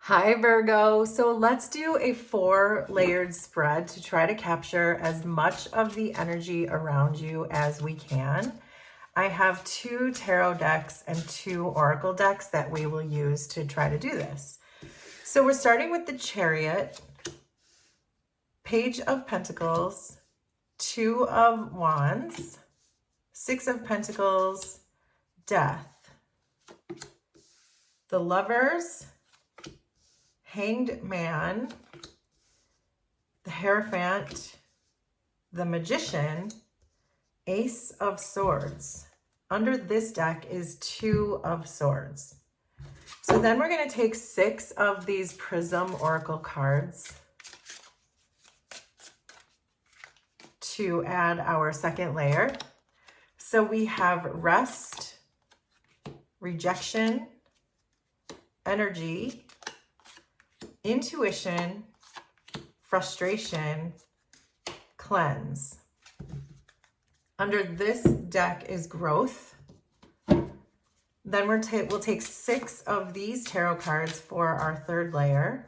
Hi Virgo. So let's do a 4-layered spread to try to capture as much of the energy around you as we can. I have 2 tarot decks and 2 oracle decks that we will use to try to do this. So we're starting with the Chariot, Page of Pentacles, 2 of Wands, 6 of Pentacles, Death, the Lovers, Hanged Man, the Hierophant, the Magician, Ace of Swords. Under this deck is 2 of Swords. So then we're going to take 6 of these Prism Oracle cards to add our second layer. So we have Rest, Rejection, Energy, Intuition, Frustration, Cleanse. Under this deck is Growth. Then we'll take 6 of these tarot cards for our third layer.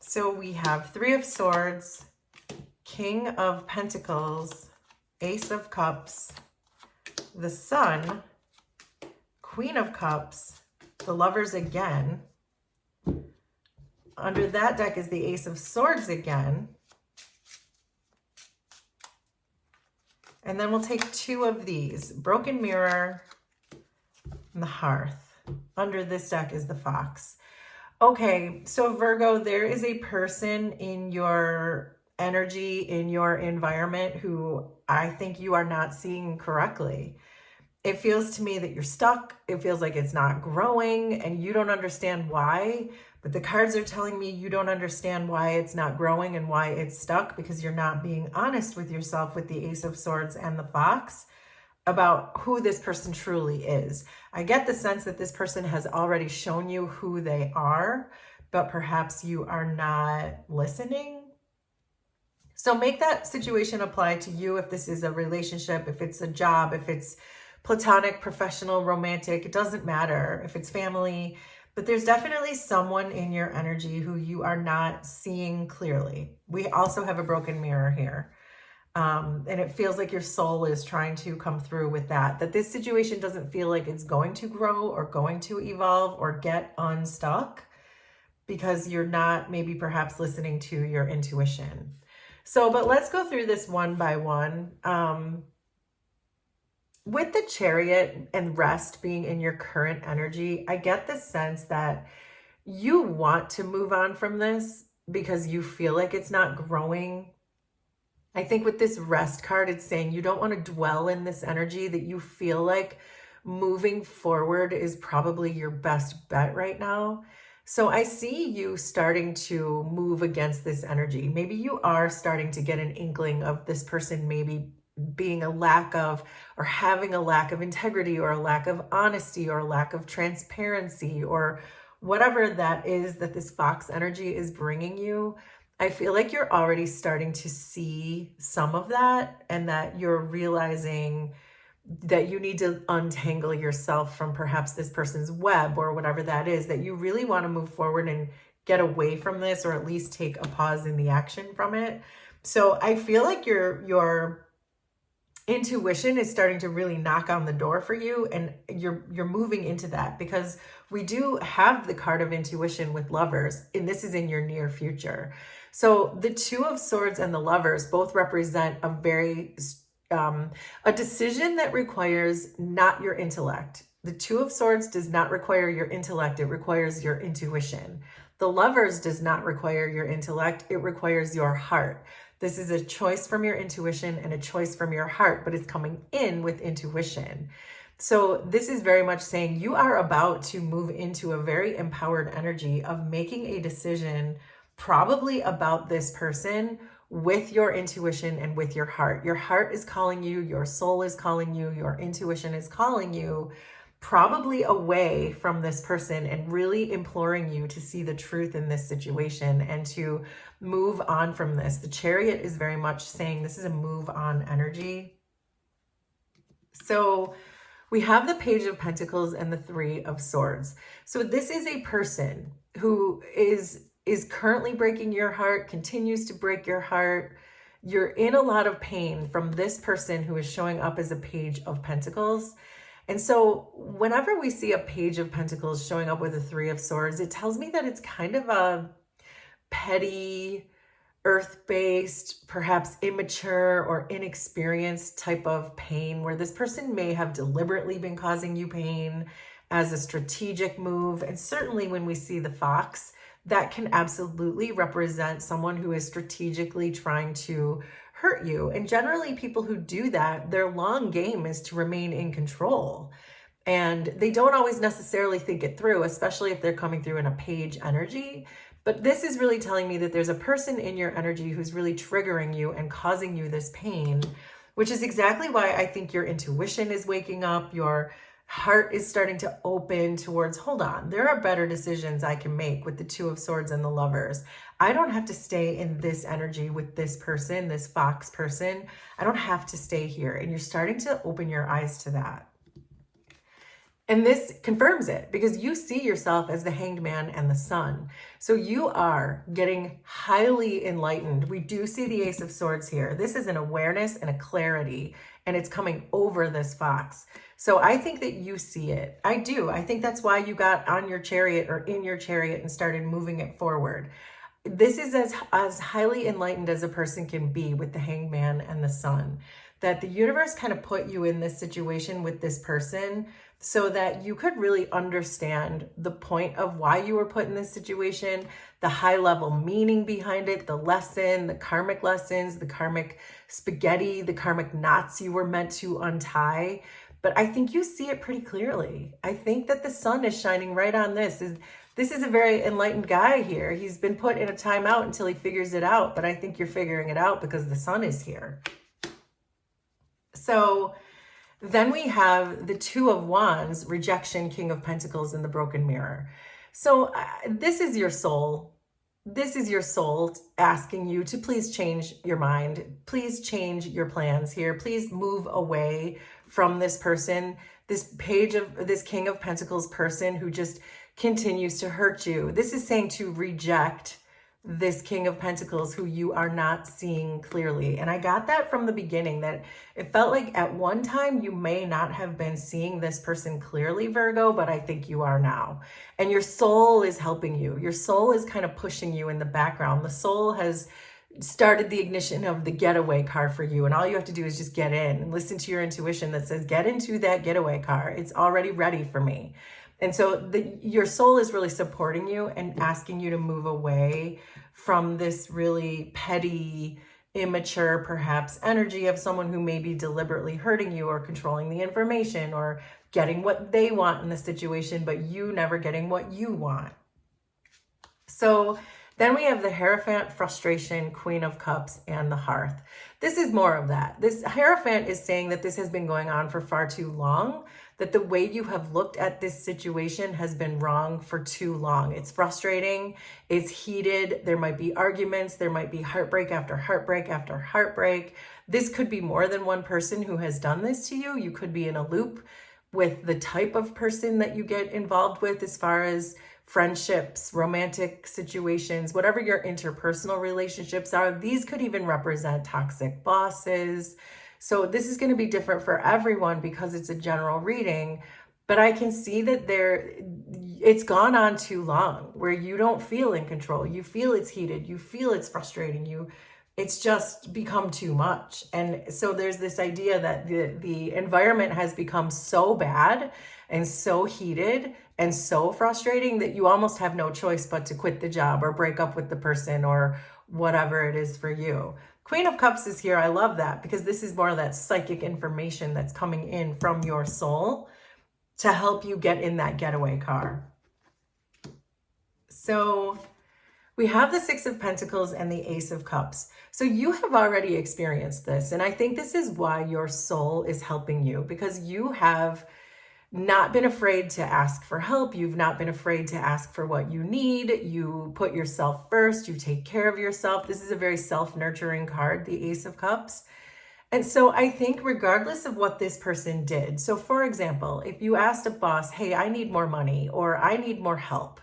So we have 3 of Swords, King of Pentacles, Ace of Cups, the Sun, Queen of Cups, the Lovers again. Under that deck is the Ace of Swords again. And then we'll take 2 of these, Broken Mirror and the Hearth. Under this deck is the Fox. Okay, so Virgo, there is a person in your energy, in your environment who I think you are not seeing correctly. It feels to me that you're stuck. It feels like it's not growing and you don't understand why. But the cards are telling me you don't understand why it's not growing and why it's stuck because you're not being honest with yourself with the Ace of Swords and the Fox about who this person truly is. I get the sense that this person has already shown you who they are, but perhaps you are not listening. So make that situation apply to you if this is a relationship, if it's a job, if it's platonic, professional, romantic, it doesn't matter if it's family, but there's definitely someone in your energy who you are not seeing clearly. We also have a broken mirror here. And it feels like your soul is trying to come through with that this situation doesn't feel like it's going to grow or going to evolve or get unstuck because you're not maybe perhaps listening to your intuition. So, but let's go through this one by one. With the Chariot and Rest being in your current energy, I get the sense that you want to move on from this because you feel like it's not growing. I think with this Rest card, it's saying you don't want to dwell in this energy, that you feel like moving forward is probably your best bet right now. So I see you starting to move against this energy. Maybe you are starting to get an inkling of this person maybe being a lack of, or having a lack of integrity, or a lack of honesty, or a lack of transparency, or whatever that is that this Fox energy is bringing you. I feel like you're already starting to see some of that, and that you're realizing that you need to untangle yourself from perhaps this person's web or whatever that is, that you really want to move forward and get away from this, or at least take a pause in the action from it. So I feel like your intuition is starting to really knock on the door for you, and you're moving into that because we do have the card of intuition with Lovers, and this is in your near future. So the 2 of Swords and the Lovers both represent a very a decision that requires not your intellect. The 2 of Swords does not require your intellect, it requires your intuition. The Lovers does not require your intellect, it requires your heart. This is a choice from your intuition and a choice from your heart, but it's coming in with intuition. So this is very much saying you are about to move into a very empowered energy of making a decision, probably about this person, with your intuition and with your heart. Your heart is calling you, your soul is calling you, your intuition is calling you, probably away from this person, and really imploring you to see the truth in this situation and to move on from this. The Chariot is very much saying this is a move on energy. So we have the Page of Pentacles and the Three of Swords. So this is a person who is currently breaking your heart, continues to break your heart. You're in a lot of pain from this person who is showing up as a Page of Pentacles. And so whenever we see a Page of Pentacles showing up with a Three of Swords, it tells me that it's kind of a petty, earth-based, perhaps immature or inexperienced type of pain where this person may have deliberately been causing you pain as a strategic move. And certainly when we see the fox, that can absolutely represent someone who is strategically trying to hurt you. And generally people who do that, their long game is to remain in control. And they don't always necessarily think it through, especially if they're coming through in a page energy. But this is really telling me that there's a person in your energy who's really triggering you and causing you this pain, which is exactly why I think your intuition is waking up. Your heart is starting to open towards, hold on, there are better decisions I can make with the Two of Swords and the Lovers. I don't have to stay in this energy with this person, this fox person. I don't have to stay here. And you're starting to open your eyes to that. And this confirms it because you see yourself as the Hanged Man and the Sun. So you are getting highly enlightened. We do see the Ace of Swords here. This is an awareness and a clarity, and it's coming over this fox. So I think that you see it. I do. I think that's why you got on your chariot or in your chariot and started moving it forward. This is as highly enlightened as a person can be with the Hanged Man and the Sun, that the universe kind of put you in this situation with this person so that you could really understand the point of why you were put in this situation, the high level meaning behind it, the lesson, the karmic lessons, the karmic spaghetti, the karmic knots you were meant to untie. But I think you see it pretty clearly. I think that the sun is shining right on this. This is a very enlightened guy here. He's been put in a timeout until he figures it out, but I think you're figuring it out because the sun is here. So then we have the Two of Wands, rejection, King of Pentacles, and the broken mirror. So this is your soul. This is your soul asking you to please change your mind. Please change your plans here. Please move away from this person, this King of Pentacles person who just continues to hurt you. This is saying to reject this King of Pentacles who you are not seeing clearly. And I got that from the beginning, that it felt like at one time you may not have been seeing this person clearly, Virgo, but I think you are now. And your soul is helping you. Your soul is kind of pushing you in the background. The soul has started the ignition of the Getaway car for you. And all you have to do is just get in and listen to your intuition that says, get into that Getaway car. It's already ready for me. And so your soul is really supporting you and asking you to move away from this really petty, immature, perhaps, energy of someone who may be deliberately hurting you or controlling the information or getting what they want in the situation, but you never getting what you want. So then we have the Hierophant, frustration, Queen of Cups, and the Hearth. This is more of that. This Hierophant is saying that this has been going on for far too long, that the way you have looked at this situation has been wrong for too long. It's frustrating, it's heated, there might be arguments, there might be heartbreak after heartbreak after heartbreak. This could be more than one person who has done this to you. You could be in a loop with the type of person that you get involved with as far as friendships, romantic situations, whatever your interpersonal relationships are. These could even represent toxic bosses. So this is going to be different for everyone because it's a general reading, but I can see that it's gone on too long where you don't feel in control. You feel it's heated. You feel it's frustrating. It's just become too much. And so there's this idea that the environment has become so bad and so heated and so frustrating that you almost have no choice but to quit the job or break up with the person or whatever it is for you. Queen of Cups is here. I love that because this is more of that psychic information that's coming in from your soul to help you get in that getaway car. So we have the Six of Pentacles and the Ace of Cups. So you have already experienced this. And I think this is why your soul is helping you, because you have not been afraid to ask for help. You've not been afraid to ask for what you need. You put yourself first. You take care of yourself. This is a very self-nurturing card, the Ace of Cups. And so I think regardless of what this person did, so for example, if you asked a boss, hey, I need more money, or I need more help,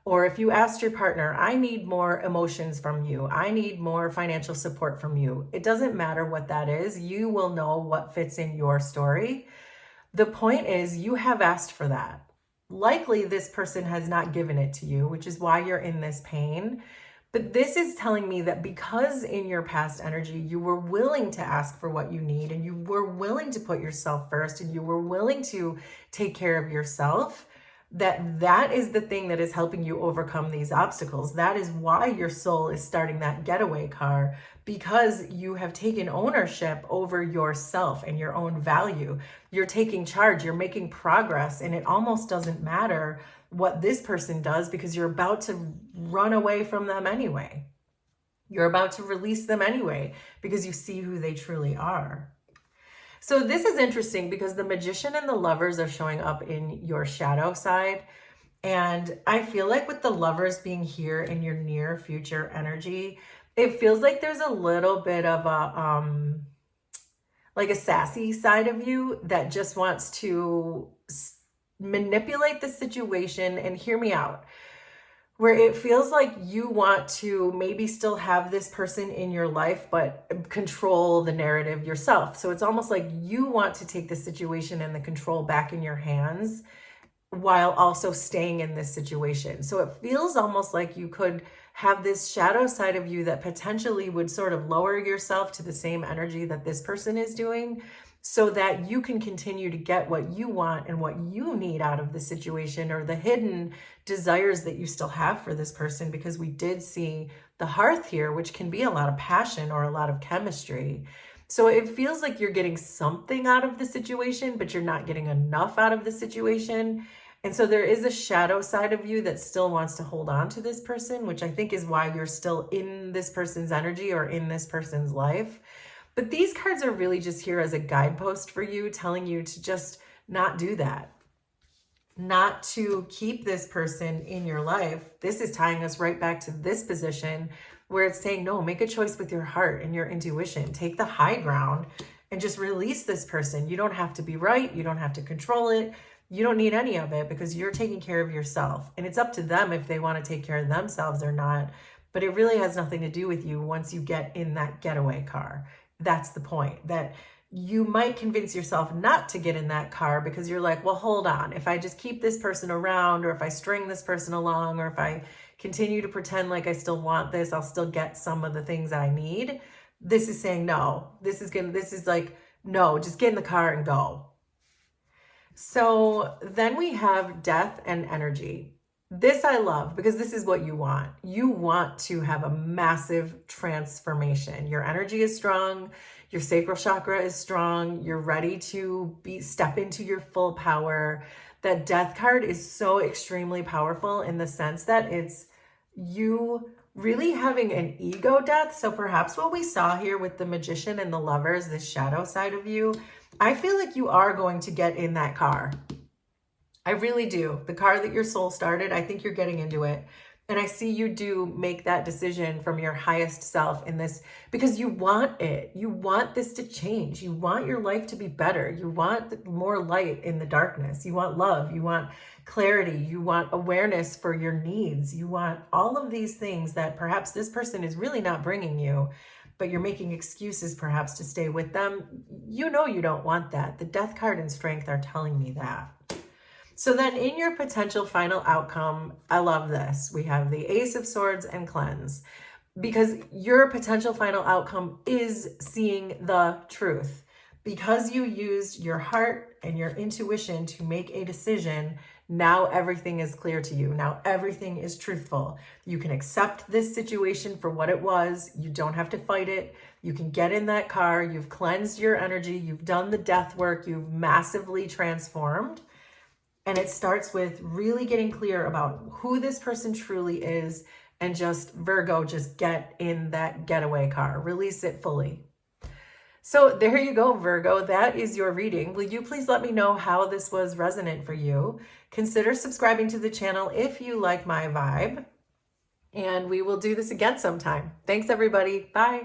or if you asked your partner, I need more emotions from you, I need more financial support from you, it doesn't matter what that is, you will know what fits in your story. The point is, you have asked for that. Likely, this person has not given it to you, which is why you're in this pain. But this is telling me that because in your past energy, you were willing to ask for what you need and you were willing to put yourself first and you were willing to take care of yourself, that is the thing that is helping you overcome these obstacles. That is why your soul is starting that getaway car, because you have taken ownership over yourself and your own value. You're taking charge, you're making progress, and it almost doesn't matter what this person does because you're about to run away from them anyway. You're about to release them anyway because you see who they truly are. So this is interesting because the Magician and the Lovers are showing up in your shadow side. And I feel like with the Lovers being here in your near future energy, it feels like there's a little bit of a sassy side of you that just wants to manipulate the situation. And hear me out, where it feels like you want to maybe still have this person in your life, but control the narrative yourself. So it's almost like you want to take the situation and the control back in your hands while also staying in this situation. So it feels almost like you could have this shadow side of you that potentially would sort of lower yourself to the same energy that this person is doing, so that you can continue to get what you want and what you need out of the situation, or the hidden desires that you still have for this person, because we did see the hearth here, which can be a lot of passion or a lot of chemistry. So it feels like you're getting something out of the situation, but you're not getting enough out of the situation. And so there is a shadow side of you that still wants to hold on to this person, which I think is why you're still in this person's energy or in this person's life. But these cards are really just here as a guidepost for you, telling you to just not do that, not to keep this person in your life. This is tying us right back to this position where it's saying, no, make a choice with your heart and your intuition. Take the high ground and just release this person. You don't have to be right. You don't have to control it. You don't need any of it because you're taking care of yourself. And it's up to them if they want to take care of themselves or not. But it really has nothing to do with you once you get in that getaway car. That's the point, that you might convince yourself not to get in that car because you're like, well, hold on. If I just keep this person around, or if I string this person along, or if I continue to pretend like I still want this, I'll still get some of the things I need. This is saying, no, this is like, no, just get in the car and go. So then we have death and energy. This I love because this is what you want. You want to have a massive transformation. Your energy is strong. Your sacral chakra is strong. You're ready to step into your full power. That death card is so extremely powerful in the sense that it's you really having an ego death. So perhaps what we saw here with the Magician and the Lovers, this shadow side of you, I feel like you are going to get in that car. I really do. The car that your soul started, I think you're getting into it. And I see you do make that decision from your highest self in this because you want it. You want this to change. You want your life to be better. You want more light in the darkness. You want love. You want clarity. You want awareness for your needs. You want all of these things that perhaps this person is really not bringing you, but you're making excuses perhaps to stay with them. You know you don't want that. The Death card and Strength are telling me that. So then in your potential final outcome, I love this. We have the Ace of Swords and Cleanse, because your potential final outcome is seeing the truth. Because you used your heart and your intuition to make a decision, now everything is clear to you. Now everything is truthful. You can accept this situation for what it was. You don't have to fight it. You can get in that car. You've cleansed your energy. You've done the death work. You've massively transformed. And it starts with really getting clear about who this person truly is, and just, Virgo, just get in that getaway car. Release it fully. So there you go, Virgo. That is your reading. Will you please let me know how this was resonant for you? Consider subscribing to the channel if you like my vibe. And we will do this again sometime. Thanks, everybody. Bye.